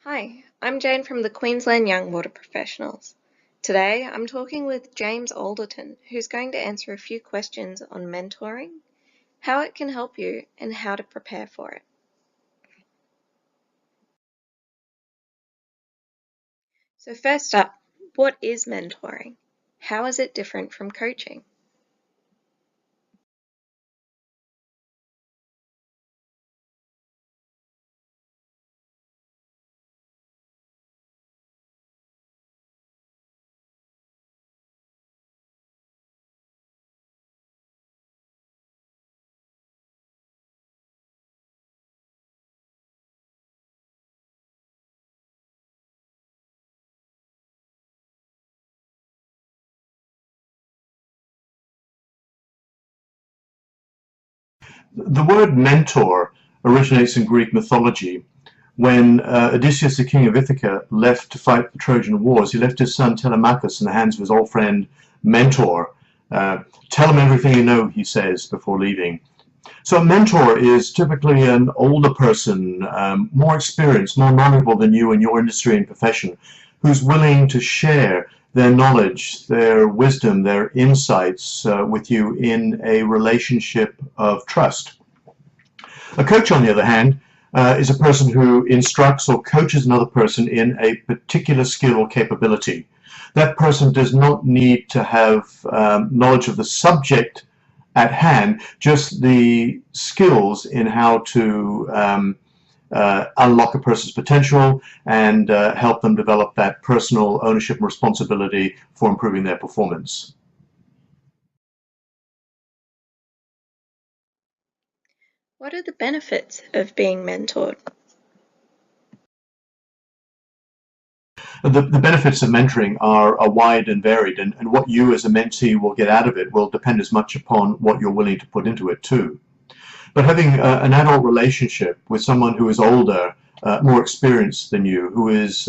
Hi, I'm Jane from the Queensland Young Water Professionals. Today I'm talking with James Alderton, who's going to answer a few questions on mentoring, how it can help you, and how to prepare for it. So first up, what is mentoring? How is it different from coaching? The word mentor originates in Greek mythology. When Odysseus, the king of Ithaca, left to fight the Trojan Wars, he left his son Telemachus in the hands of his old friend Mentor. Tell him everything you know, he says, before leaving. So a mentor is typically an older person, more experienced, more knowledgeable than you in your industry and profession, who's willing to share their knowledge, their wisdom, their insights with you in a relationship of trust. A coach, on the other hand, is a person who instructs or coaches another person in a particular skill or capability. That person does not need to have knowledge of the subject at hand, just the skills in how to unlock a person's potential and help them develop that personal ownership and responsibility for improving their performance. What are the benefits of being mentored? The benefits of mentoring are wide and varied, and what you as a mentee will get out of it will depend as much upon what you're willing to put into it too. But having an adult relationship with someone who is older, more experienced than you, who is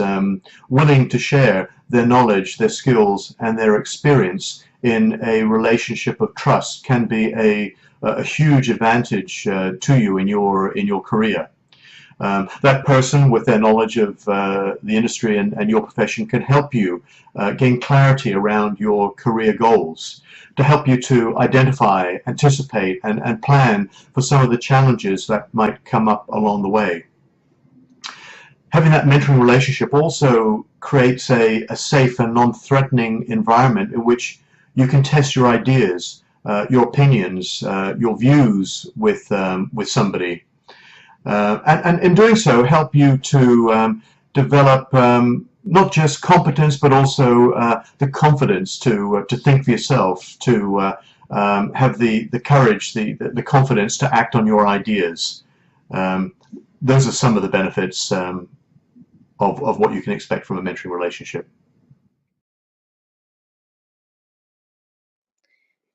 willing to share their knowledge, their skills, and their experience in a relationship of trust can be a huge advantage to you in your career. That person with their knowledge of the industry and your profession can help you gain clarity around your career goals, to help you to identify, anticipate, and plan for some of the challenges that might come up along the way. Having that mentoring relationship also creates a safe and non-threatening environment in which you can test your ideas, your opinions, your views with somebody. And in doing so, help you to develop not just competence, but also the confidence to think for yourself, to have the courage, the confidence to act on your ideas. Those are some of the benefits of what you can expect from a mentoring relationship.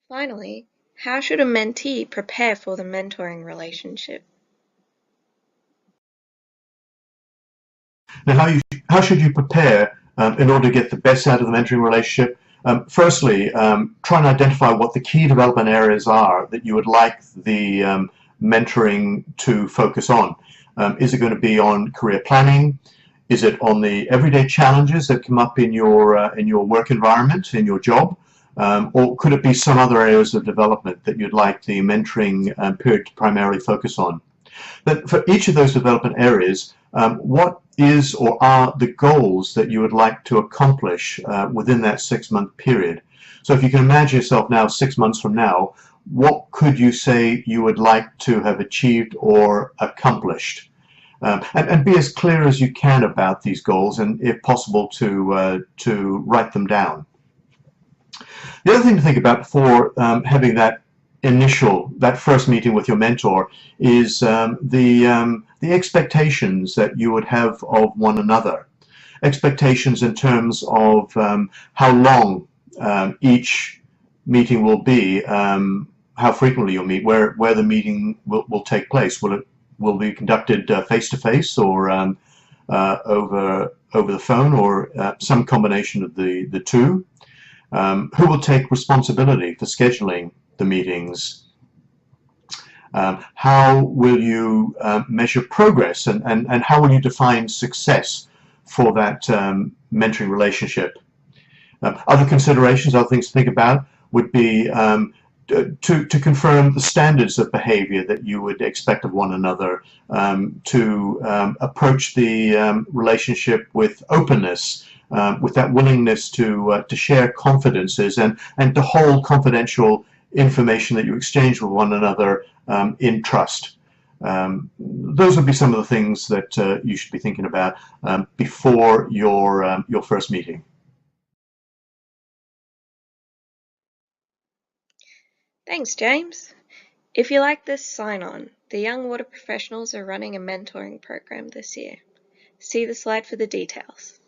Finally, how should a mentee prepare for the mentoring relationship? Now, how should you prepare in order to get the best out of the mentoring relationship? Firstly, try and identify what the key development areas are that you would like the mentoring to focus on. Is it going to be on career planning? Is it on the everyday challenges that come up in your work environment, in your job? Or could it be some other areas of development that you'd like the mentoring period to primarily focus on? But for each of those development areas, what is or are the goals that you would like to accomplish within that 6-month period? So if you can imagine yourself now 6 months from now, what could you say you would like to have achieved or accomplished? And be as clear as you can about these goals, and if possible to write them down. The other thing to think about before having that first meeting with your mentor is the expectations that you would have of one another. Expectations in terms of how long each meeting will be, how frequently you'll meet, where the meeting will take place. Will be conducted face to face, or over the phone, or some combination of the two? Who will take responsibility for scheduling the meetings? How will you measure progress, and how will you define success for that mentoring relationship. Other considerations, other things to think about would be to confirm the standards of behavior that you would expect of one another, to approach the relationship with openness, with that willingness to share confidences and to hold confidential information that you exchange with one another in trust. Those would be some of the things that you should be thinking about before your first meeting. Thanks, James. If you like this, sign on. The Young Water Professionals are running a mentoring program this year. See the slide for the details.